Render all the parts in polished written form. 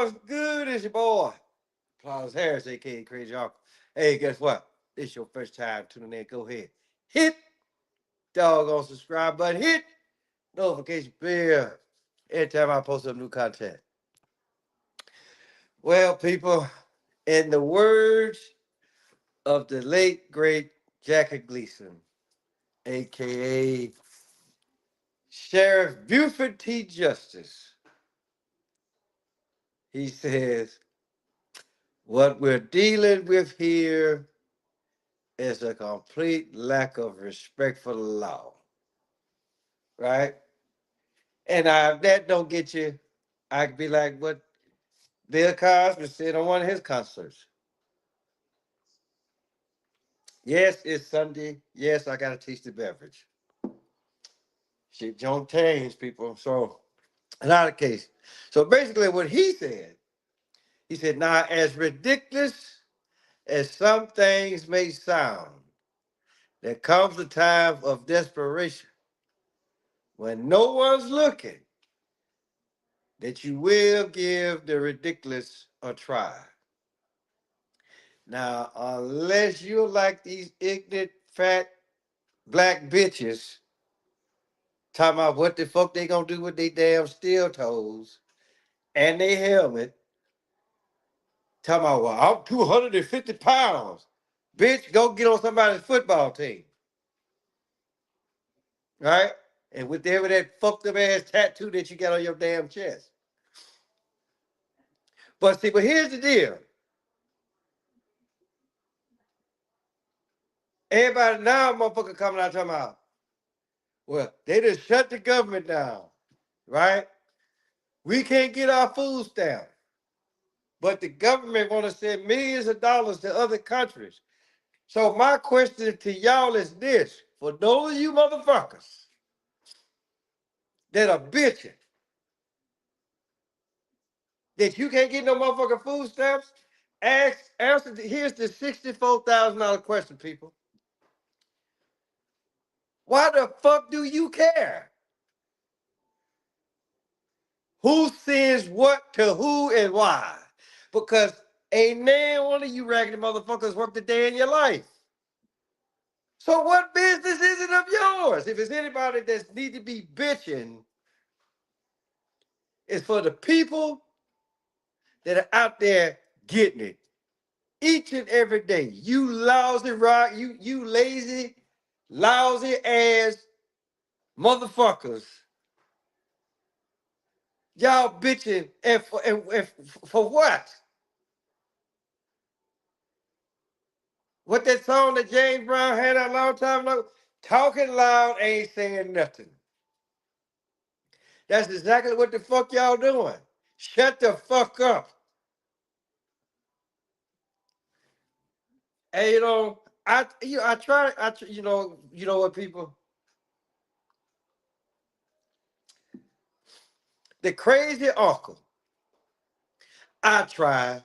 What's good? It's your boy, Plaus Harris, aka Crazy Uncle. Hey, guess what? This your first time tuning in. Go ahead. Hit doggone subscribe button. Hit notification bell every time I post up new content. Well, people, in the words of the late great Jackie Gleason, aka Sheriff Buford T. Justice, he says, what we're dealing with here is a complete lack of respect for the law, right? And if that don't get you, I could be like what Bill Cosby said on one of his concerts. Yes, it's Sunday. Yes, I got to teach the beverage. Shit don't change, people. So, in our case. So basically what he said, now as ridiculous as some things may sound, there comes a time of desperation when no one's looking that you will give the ridiculous a try. Now, unless you're like these ignorant, fat, black bitches talking about what the fuck they gonna do with their damn steel toes and their helmet, talking about, well, I'm 250 pounds. Bitch, go get on somebody's football team, right? And with every that fucked up ass tattoo that you got on your damn chest. But see, but here's the deal. Everybody now, motherfucker, coming out talking about, well, they just shut the government down, right? We can't get our food stamp, but the government want to send millions of dollars to other countries. So my question to y'all is this: for those of you motherfuckers that are bitching that you can't get no motherfucking food stamps, answer. Here's the $64,000 question, people. Why the fuck do you care? Who sends what to who and why? Because ain't nan one of you raggedy motherfuckers worked a day in your life. So what business is it of yours? If it's anybody that need to be bitching, it's for the people that are out there getting it each and every day. You lousy rock, you lazy, lousy ass motherfuckers. Y'all bitching and for what? What that song that James Brown had a long time ago? Talking loud ain't saying nothing. That's exactly what the fuck y'all doing. Shut the fuck up. And I try, you know what, people? The crazy uncle. I try.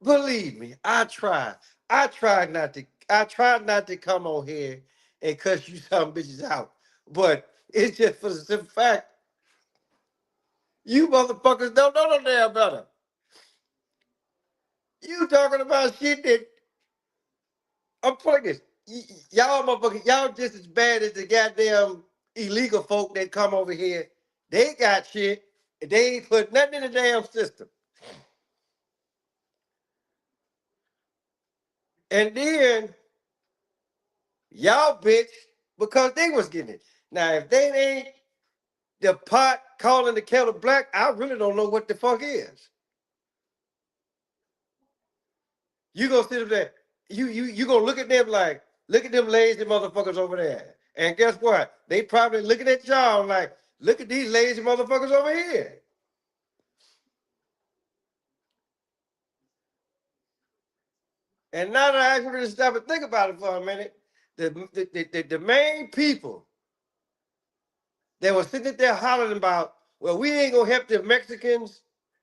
Believe me, I try. I try not to come on here and cuss you some bitches out. But it's just for the simple fact, you motherfuckers don't know no damn better. You talking about shit that I'm putting this. Y'all motherfuckers, y'all just as bad as the goddamn illegal folk that come over here. They got shit. And they ain't put nothing in the damn system. And then y'all bitch because they was getting it. Now, if they ain't the pot calling the kettle black, I really don't know what the fuck is. You gonna sit up there, you gonna look at them like, look at them lazy motherfuckers over there. And guess what? They probably looking at y'all like, look at these lazy motherfuckers over here. And now that I actually stop and think about it for a minute, the main people that were sitting there hollering about, well, we ain't gonna help the Mexicans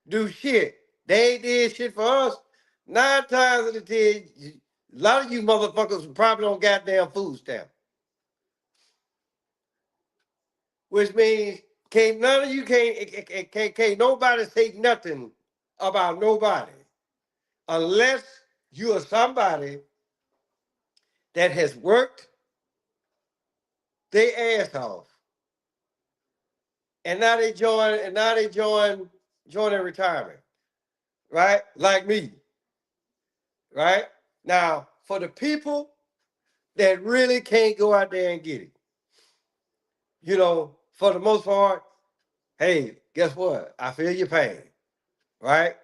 do shit. They ain't did shit for us. 9 times out of 10, a lot of you motherfuckers probably on goddamn food stamp. Which means can't none of you can't nobody say nothing about nobody unless you are somebody that has worked their ass off, and now they joining retirement, right? Like me, right? Now, for the people that really can't go out there and get it, for the most part, hey, guess what? I feel your pain, right?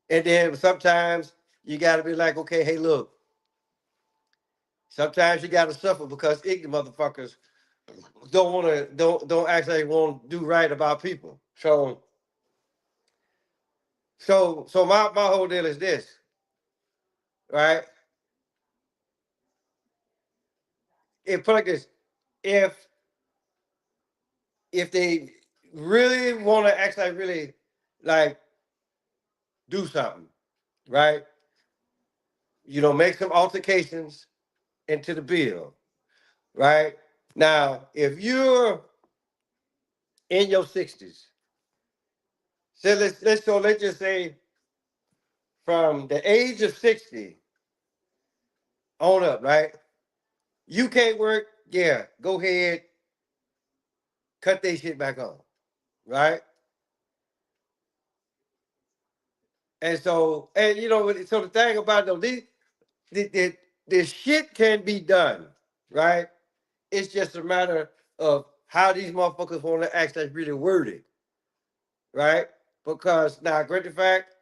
And then sometimes you got to be like, okay, hey, look, sometimes you got to suffer because ignorant motherfuckers don't actually want to do right about people. So my whole deal is this, right? If put like this, if if they really want to actually really like do something, right? Make some altercations into the bill, right? Now, if you're in your 60s, so let's just say from the age of 60 on up, right? You can't work, yeah, go ahead, cut that shit back on, right? And so, so the thing about them, this shit can be done, right? It's just a matter of how these motherfuckers want to actually really word it, right? Because now, great fact,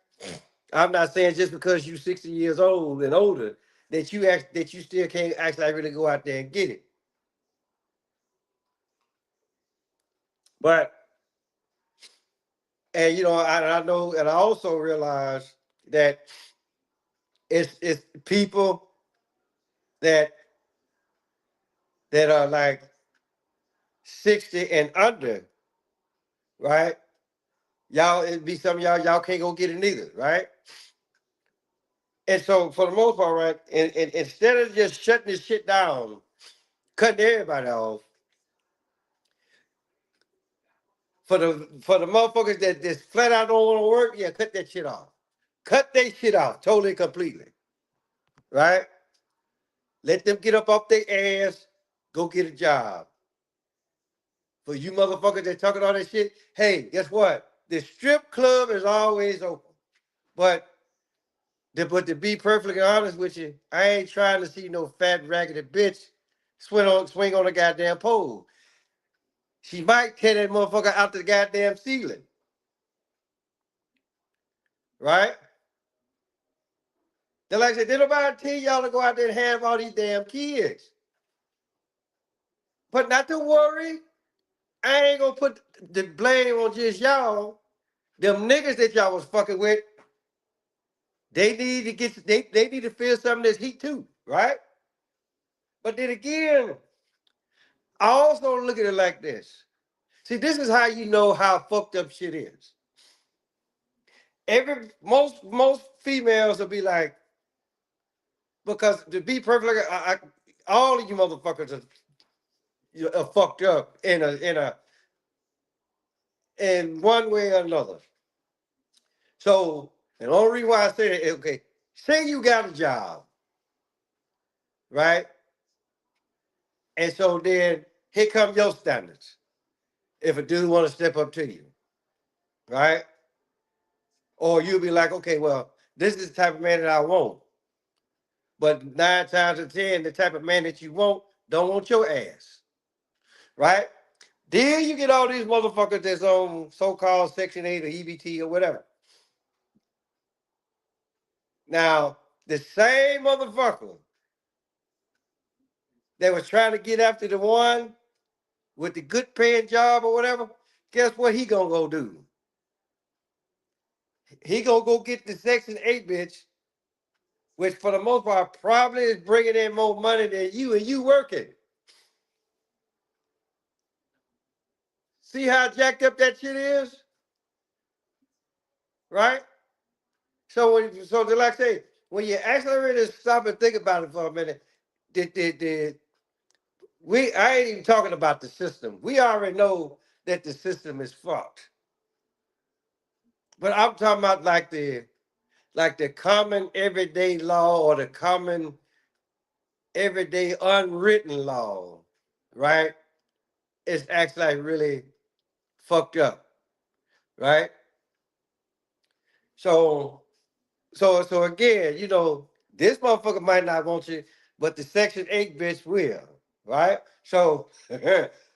I'm not saying just because you 60 years old and older that you still can't actually really go out there and get it. But I know, and I also realize that it's people that are like 60 and under, right? Y'all, it be some of y'all can't go get it neither, right? And so for the most part, right, and instead of just shutting this shit down, cutting everybody off, for the motherfuckers that just flat out don't want to work, yeah, cut that shit off. Cut that shit off totally, completely, right? Let them get up off their ass, go get a job. For you motherfuckers that talking all that shit, hey, guess what? The strip club is always open. But to be perfectly honest with you, I ain't trying to see no fat raggedy bitch swing on a goddamn pole. She might tear that motherfucker out the goddamn ceiling, right? They're like I said, did nobody tell y'all to go out there and have all these damn kids? But not to worry, I ain't gonna put the blame on just y'all. Them niggas that y'all was fucking with, they need to they need to feel some of this heat too, right? But then again, I also look at it like this. See, this is how you know how fucked up shit is. Most females will be like, because to be perfectly, all of you motherfuckers are fucked up in one way or another. So, and the only reason why I say that is, okay, say you got a job, right? And so then here come your standards. If a dude want to step up to you, right? Or you'll be like, okay, well, this is the type of man that I want. But 9 times out of 10, the type of man that you want don't want your ass, right? Then you get all these motherfuckers that's on so-called Section 8 or EBT or whatever. Now, the same motherfucker that was trying to get after the one with the good paying job or whatever, guess what he gonna go do? He gonna go get the Section 8 bitch, which for the most part probably is bringing in more money than you, and you working. See how jacked up that shit is, right? So like I say, when you actually really stop and think about it for a minute, the I ain't even talking about the system. We already know that the system is fucked. But I'm talking about like the common everyday law or the common everyday unwritten law, right? It's actually like really fucked up, right? So so again, this motherfucker might not want you, but the Section 8 bitch will, right? So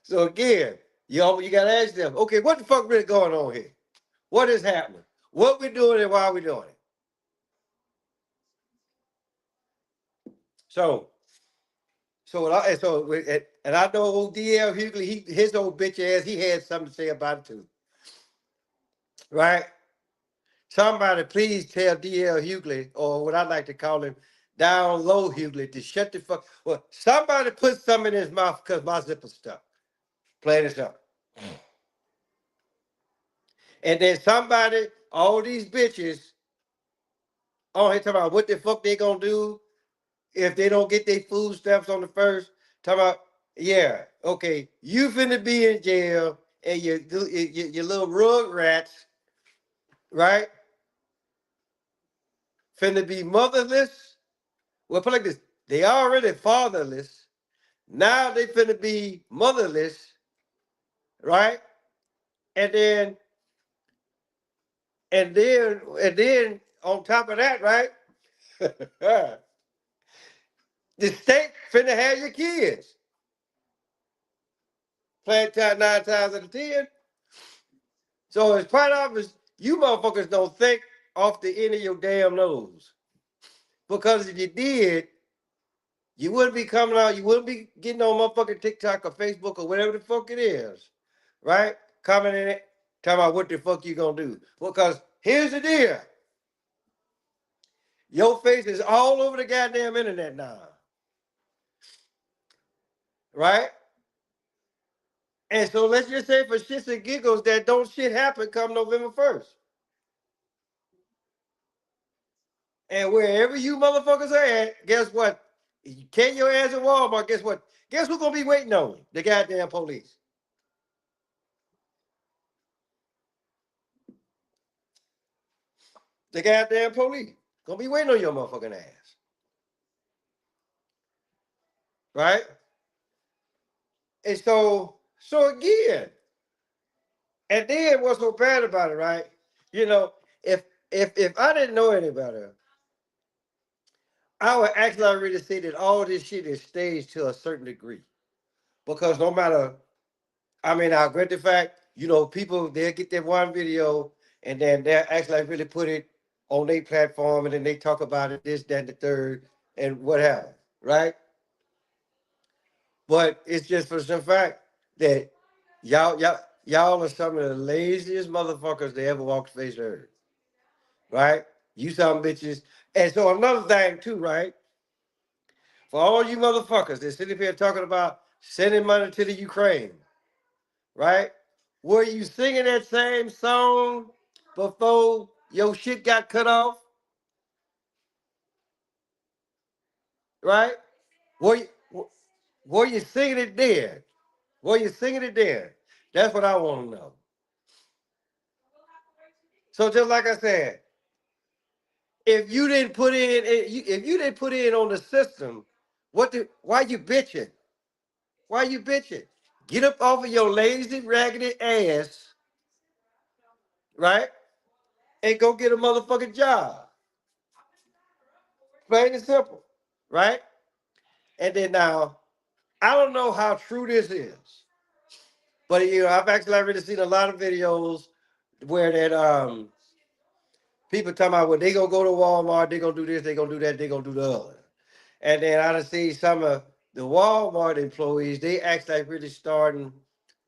so again, you gotta ask them, okay, what the fuck really going on here? What is happening? What we doing and why we doing it? So and I know old DL Hughley, his old bitch ass, he had something to say about it too, right? Somebody please tell DL Hughley, or what I like to call him, down low Hughley, to shut the fuck. Well, somebody put something in his mouth because my zipper stuck. Plain and simple. And then somebody, all these bitches, on here talking about what the fuck they gonna do if they don't get their food stamps on the first. Talking about, yeah, okay, you finna be in jail and your little rug rats, right? Finna be motherless. Well, put it like this: they already fatherless. Now they finna be motherless, right? And then and then on top of that, right? The state finna have your kids. Playing time 9 times out of 10. So it's quite obvious you motherfuckers don't think off the end of your damn nose. Because if you did, you wouldn't be coming out, you wouldn't be getting on motherfucking TikTok or Facebook or whatever the fuck it is. Right? Commenting it, talking about what the fuck you gonna do. Because here's the deal. Your face is all over the goddamn internet now. Right? And so let's just say for shits and giggles that don't shit happen come November 1st. And wherever you motherfuckers are at, guess what? Can your ass at Walmart, guess what? Guess who's gonna be waiting on you? The goddamn police. The goddamn police. Gonna be waiting on your motherfucking ass. Right? And so again, and then what's so bad about it, right? You know, if if I didn't know any better, I would actually already say that all this shit is staged to a certain degree. Because no matter, I mean, I regret the fact, people they'll get that one video and then they'll actually like really put it on their platform and then they talk about it, this, that, and the third, and whatever, right? But it's just for some fact that y'all are some of the laziest motherfuckers that ever walked the face of the earth, right? You some bitches. And so another thing too, right? For all you motherfuckers that sitting here talking about sending money to the Ukraine, right? Were you singing that same song before your shit got cut off? Right? Were you were you singing it then? Were you singing it then? That's what I want to know. So just like I said, if you didn't put in if you didn't put in on the system, why you bitching? Why you bitching? Get up off of your lazy, raggedy ass, right? And go get a motherfucking job. Plain and simple, right? And then now, I don't know how true this is, but I've actually already seen a lot of videos where that people talking about when they gonna go to Walmart, they gonna do this, they gonna do that, they gonna do the other. And then I done see some of the Walmart employees, they actually like really starting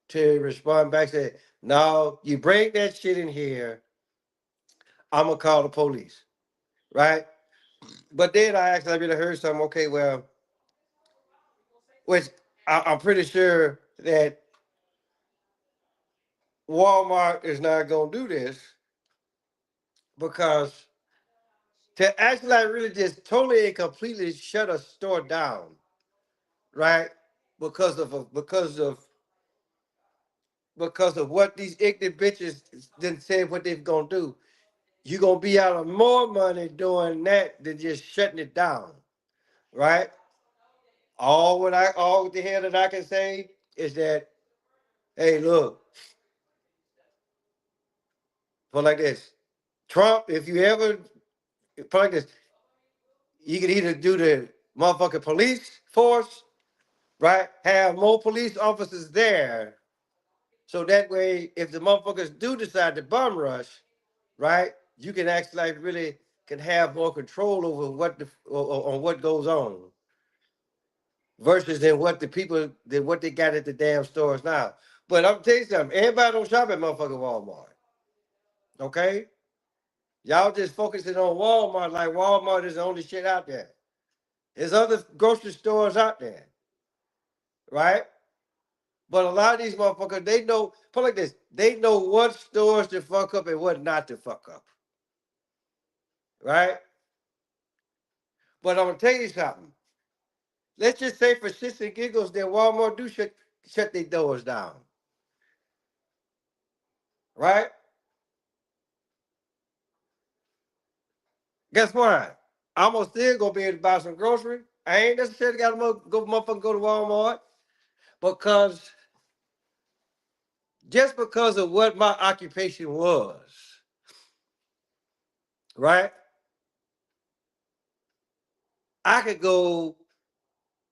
to respond back, say, no, you bring that shit in here, I'm gonna call the police, right? But then I actually really heard something, okay, well, which I'm pretty sure that Walmart is not gonna do this because to actually like really just totally and completely shut a store down, right? Because of what these ignorant bitches didn't say what they're gonna do. you're gonna be out of more money doing that than just shutting it down, right? All the hell that I can say is that, hey, look, put like this. Trump, if you ever put like this, you can either do the motherfucking police force, right? Have more police officers there. So that way, if the motherfuckers do decide to bum rush, right, you can actually like really can have more control over what on what goes on versus than what the people than what they got at the damn stores now. But I'm tell you something, everybody don't shop at motherfucking Walmart. Okay? Y'all just focusing on Walmart like Walmart is the only shit out there. There's other grocery stores out there, right? But a lot of these motherfuckers, they know, put like this, they know what stores to fuck up and what not to fuck up, right? But I'm gonna tell you something. Let's just say for shits and giggles that Walmart do shut their doors down, right? Guess what? I'm gonna still gonna be able to buy some grocery. I ain't necessarily gotta go motherfucker go to Walmart because just because of what my occupation was, right? I could go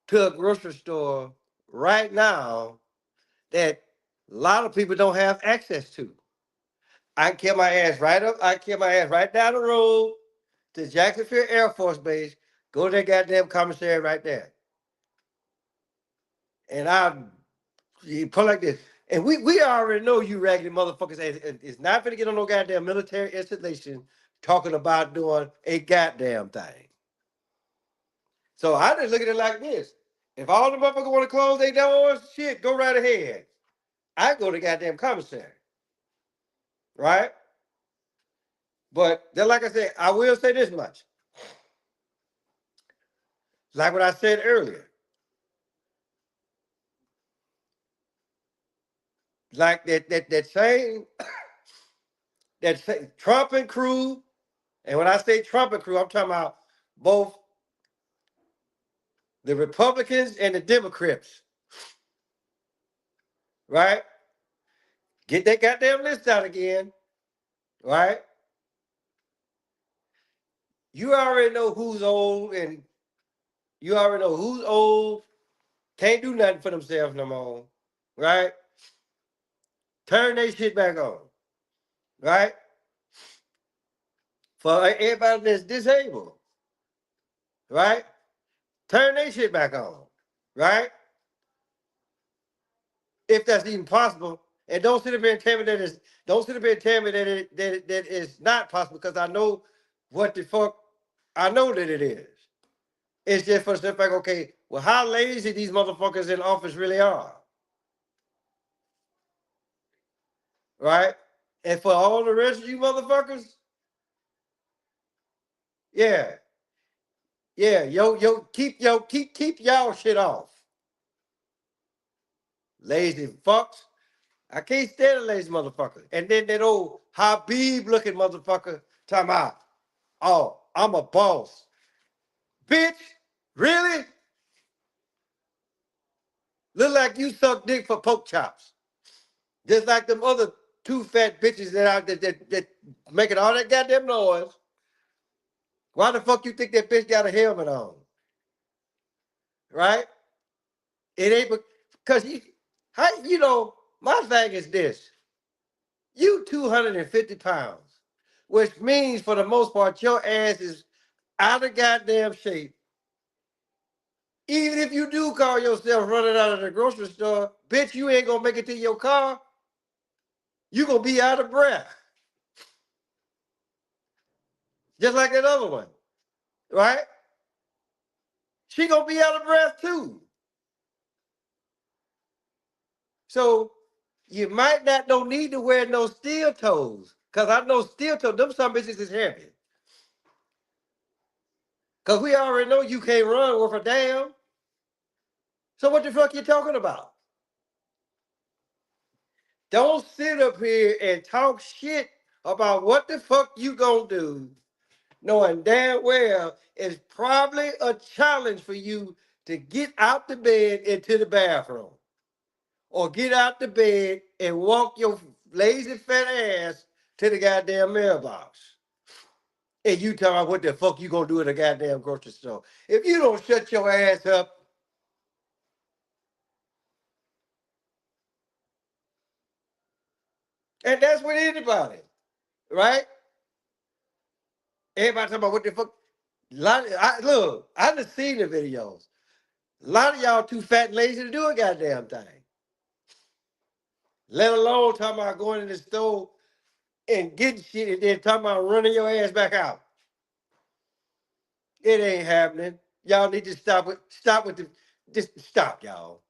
to a grocery store right now that a lot of people don't have access to. I can carry my ass right up. I can carry my ass right down the road to Jacksonville Air Force Base. Go to that goddamn commissary right there, and you put like this. And we already know you raggedy motherfuckers. It's not gonna get on no goddamn military installation talking about doing a goddamn thing. So I just look at it like this. If all the motherfuckers want to close their doors, shit, go right ahead. I go to goddamn commissary, right? But then, like I said, I will say this much. Like what I said earlier. Like that same Trump and crew, and when I say Trump and crew, I'm talking about both the Republicans and the Democrats, right? Get that goddamn list out again, right? You already know who's old, and you already know who's old, can't do nothing for themselves no more, right? Turn that shit back on, right? For everybody that's disabled, right? Turn that shit back on, right? If that's even possible. And don't sit up here and tell me that it's don't sit up here and tell me that it's not possible because I know what the fuck I know that it is. It's just for stuff like, okay, well, how lazy these motherfuckers in office really are. Right? And for all the rest of you motherfuckers, yeah. Yeah, keep y'all shit off. Lazy fucks. I can't stand a lazy motherfucker. And then that old Habib looking motherfucker talking about, oh, I'm a boss. Bitch, really? Look like you suck dick for pork chops. Just like them other two fat bitches that making all that goddamn noise. Why the fuck you think that bitch got a helmet on? Right? It ain't because my thing is this. You 250 pounds, which means for the most part, your ass is out of goddamn shape. Even if you do call yourself running out of the grocery store, bitch, you ain't gonna make it to your car. You gonna be out of breath. Just like that other one, right? She gonna be out of breath too. So you might not don't need to wear no steel toes. Cause I know steel toes, them some bitches is heavy. Cause we already know you can't run worth a damn. So what the fuck you talking about? Don't sit up here and talk shit about what the fuck you gonna do, knowing damn well it's probably a challenge for you to get out the bed into the bathroom, or get out the bed and walk your lazy fat ass to the goddamn mailbox. And you talking about what the fuck you gonna do at a goddamn grocery store. If you don't shut your ass up, and that's with anybody, right? Everybody talking about what the fuck. Look, I done seen the videos. A lot of y'all too fat and lazy to do a goddamn thing. Let alone talking about going in the store and getting shit and then talking about running your ass back out. It ain't happening. Y'all need to stop with the just stop, y'all.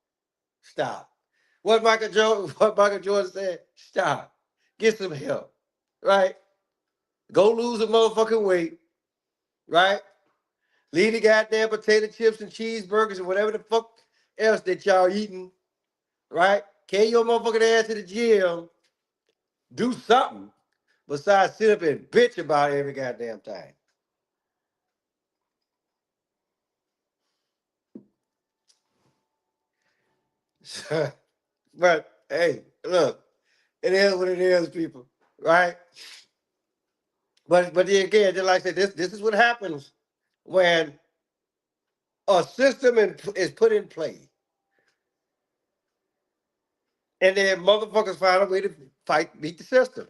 Stop. What Michael Jordan said, stop. Get some help. Right? Go lose a motherfucking weight. Right? Leave the goddamn potato chips and cheeseburgers and whatever the fuck else that y'all eating. Right? Carry your motherfucking ass to the gym. Do something besides sit up and bitch about every goddamn thing. But hey, look, it is what it is, people. Right? But then again, just like I said, this is what happens when a system is put in play, and then motherfuckers find a way to beat the system.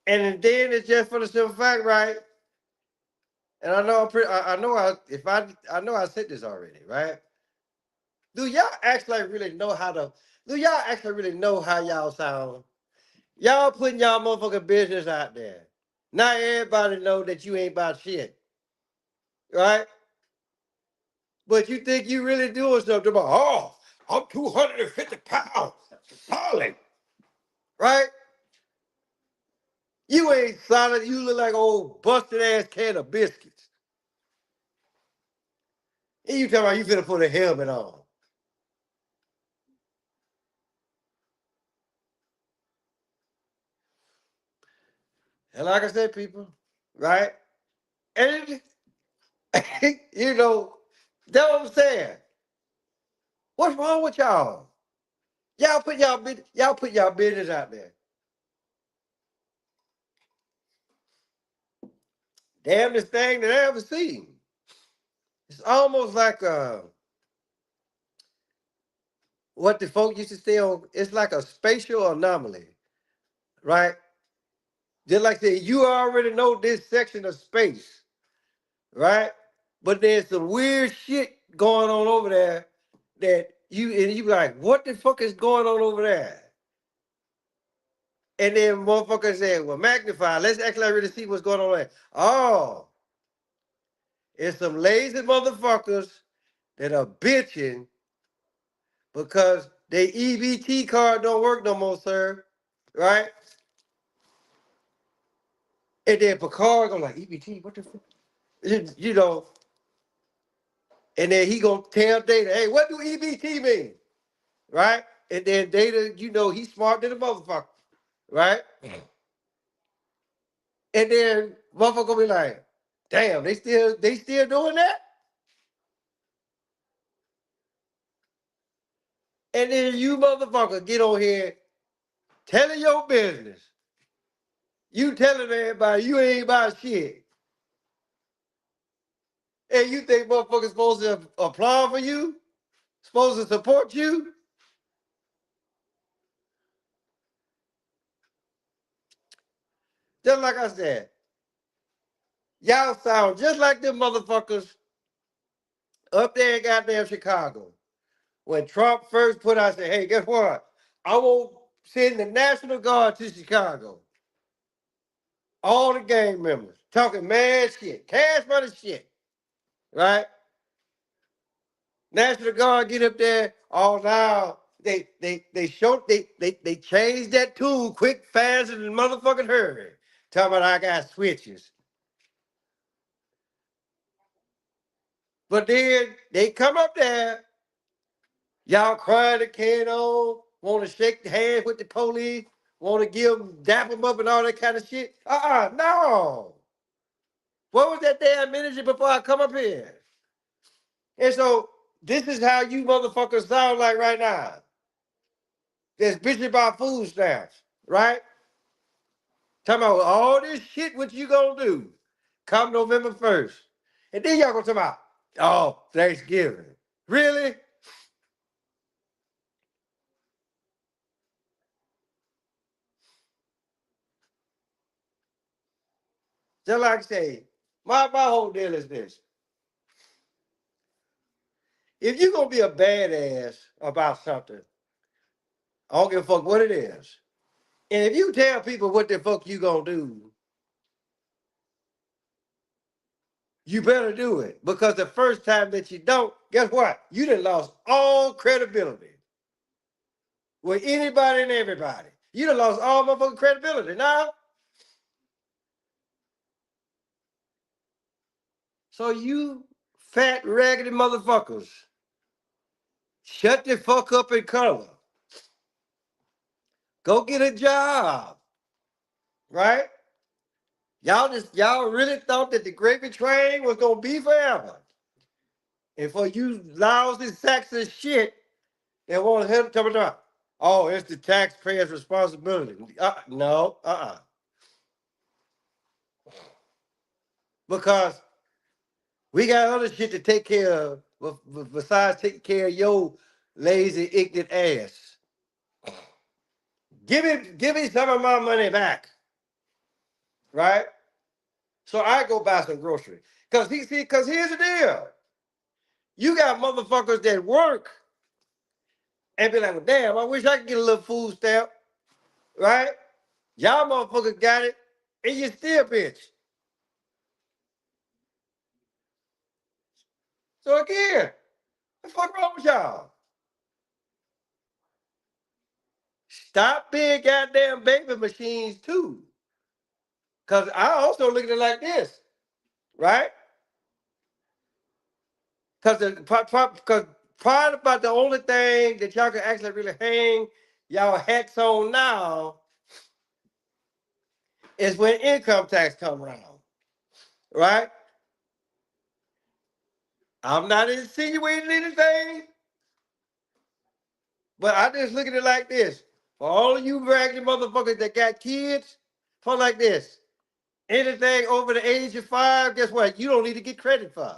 And then it's just for the simple fact, right? And I know I know I said this already, right? Do y'all actually really know how to? Do y'all actually really know how y'all sound? Y'all putting y'all motherfucking business out there. Not everybody know that you ain't about shit, right? But you think you really doing something about, oh, I'm 250 pounds, solid, right? You ain't solid. You look like an old busted ass can of biscuits. And you talking about you finna put a helmet on. And like I said, people, right? And you know, that's what I'm saying. What's wrong with y'all? Y'all put y'all business out there. Damnest thing that I ever seen. It's almost like what the folk used to say on. It's like a spatial anomaly, right? Just like say you already know this section of space, right? But there's some weird shit going on over there that you be like, what the fuck is going on over there? And then motherfuckers say, well, magnify. Let's actually really see what's going on there. Oh, it's some lazy motherfuckers that are bitching because their EBT card don't work no more, sir. Right? And then Picard gonna like, EBT, what the fuck? You know, and then he gonna tell Data, hey, what do EBT mean? Right? And then Data, you know, he's smart than a motherfucker. Right? And then motherfucker gonna be like, damn, they still doing that? And then you motherfucker get on here telling your business. You telling everybody you ain't about shit. And you think motherfuckers supposed to applaud for you? Supposed to support you? Just like I said, y'all sound just like them motherfuckers up there in goddamn Chicago. When Trump first put out, said, hey, guess what? I won't send the National Guard to Chicago. All the gang members talking mad shit, cash money shit, right? National Guard get up there. Oh, now they changed that tune quick, fast, and motherfucking hurry. Talking about I got switches. But then they come up there, y'all crying the can on, want to shake the hands with the police. want to give them, dap them up and all that kind of shit. No. What was that damn energy before I come up here? And so this is how you motherfuckers sound like right now. That's bitching about food stamps, right? Talking about all this shit, what you gonna do come November 1st. And then y'all gonna talk about, oh, Thanksgiving. Really? Just like I say, my whole deal is this. If you're gonna be a badass about something, I don't give a fuck what it is. And if you tell people what the fuck you gonna do, you better do it. Because the first time that you don't, guess what? You done lost all credibility with anybody and everybody. You done lost all motherfucking credibility now. So you fat, raggedy motherfuckers, shut the fuck up and color. Go get a job, right? Y'all really thought that the gravy train was gonna be forever. And for you lousy sacks of shit that want to help tell me, oh, it's the taxpayer's responsibility. No. Because we got other shit to take care of besides taking care of your lazy, ignorant ass. Give me some of my money back. Right? So I go buy some groceries. Cause here's the deal. You got motherfuckers that work and be like, well, damn, I wish I could get a little food stamp. Right? Y'all motherfuckers got it, and you still bitch. So again, what the fuck wrong with y'all? Stop being goddamn baby machines too. Cause I also look at it like this, right? Cause part about the only thing that y'all can actually really hang y'all hats on now is when income tax come around, right? I'm not insinuating anything, but I just look at it like this. For all of you raggedy motherfuckers that got kids, for like this. Anything over the age of 5, guess what? You don't need to get credit for.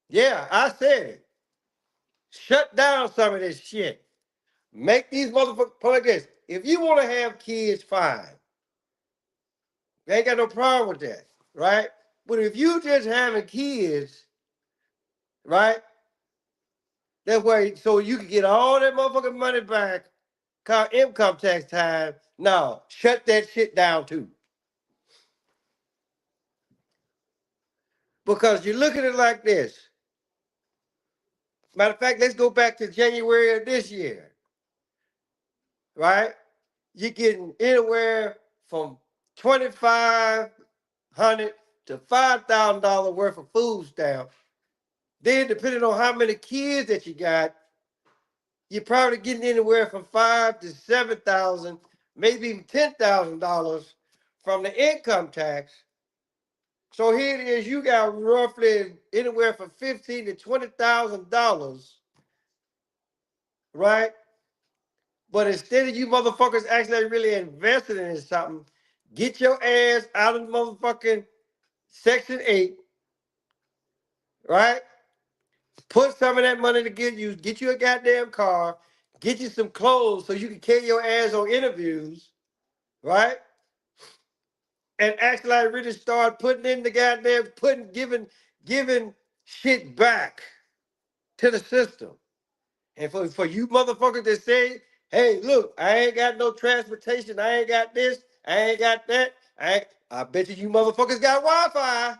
Yeah, I said it. Shut down some of this shit. Make these motherfuckers like this. If you want to have kids, fine. They ain't got no problem with that, right? But if you just having kids, right? That way, so you can get all that motherfucking money back, called income tax time. No, shut that shit down too. Because you look at it like this. Matter of fact, let's go back to January of this year, right? You're getting anywhere from 2,500 to $5,000 worth of food stamps. Then, depending on how many kids that you got, you're probably getting anywhere from 5 to 7,000, maybe even $10,000 from the income tax. So here it is, you got roughly anywhere from $15,000 to $20,000, right? But instead of you motherfuckers actually really investing in something, get your ass out of motherfucking Section 8, right? Put some of that money to get you a goddamn car, get you some clothes so you can carry your ass on interviews, right? And actually really start putting in the goddamn, giving shit back to the system. And for you motherfuckers that say, hey, look, I ain't got no transportation, I ain't got this, I ain't got that, I bet you motherfuckers got Wi-Fi.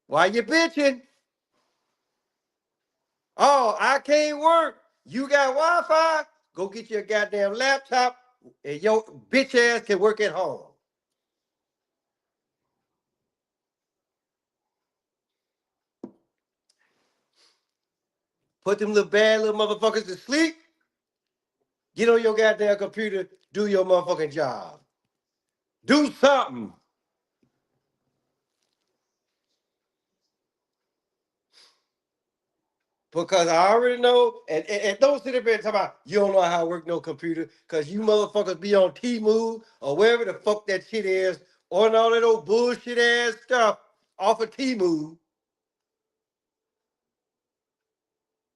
Why you bitching? Oh, I can't work. You got Wi-Fi? Go get your goddamn laptop and your bitch ass can work at home. put them little bad little motherfuckers to sleep. Get on your goddamn computer, do your motherfucking job. Do something. Because I already know, and don't sit there and talk about you don't know how to work no computer, because you motherfuckers be on T-Move or wherever the fuck that shit is, on all that old bullshit ass stuff off of T-Move.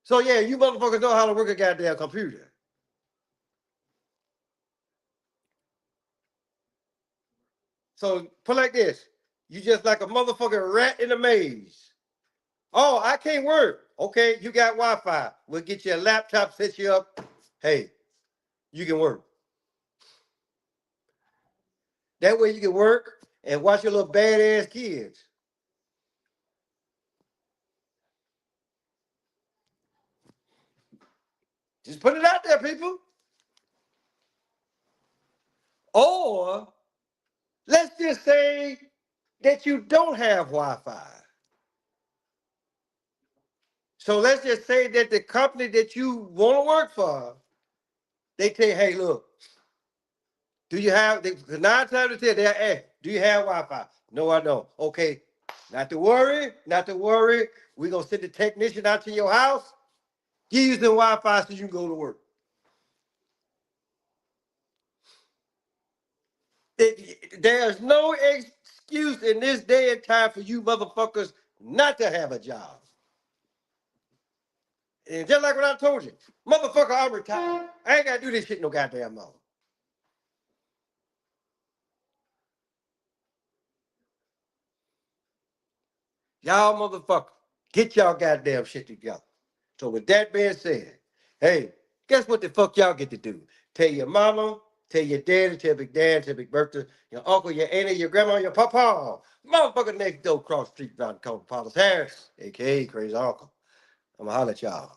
So yeah, you motherfuckers know how to work a goddamn computer. So put like this, you just like a motherfucking rat in a maze. Oh, I can't work. Okay, you got Wi-Fi. We'll get you a laptop, set you up. Hey, you can work. That way you can work and watch your little badass kids. Just put it out there, people. Or let's just say that you don't have Wi-Fi. So let's just say that the company that you want to work for, they tell you, hey, look, do you have, because 9 times out of 10, they're, hey, do you have Wi-Fi? No, I don't. Okay, not to worry, not to worry. We're going to send the technician out to your house, give you some Wi-Fi so you can go to work. There's no excuse in this day and time for you motherfuckers not to have a job. And just like what I told you, motherfucker, I'm retired. I ain't got to do this shit no goddamn more. Y'all motherfucker, get y'all goddamn shit together. So with that being said, hey, guess what the fuck y'all get to do? Tell your mama, tell your daddy, tell Big Dad, tell Big Bertha, your uncle, your auntie, your grandma, your papa. Motherfucker next door cross the street around the corner, Paulus Harris, a.k.a. Crazy Uncle. I'm going to holler at y'all.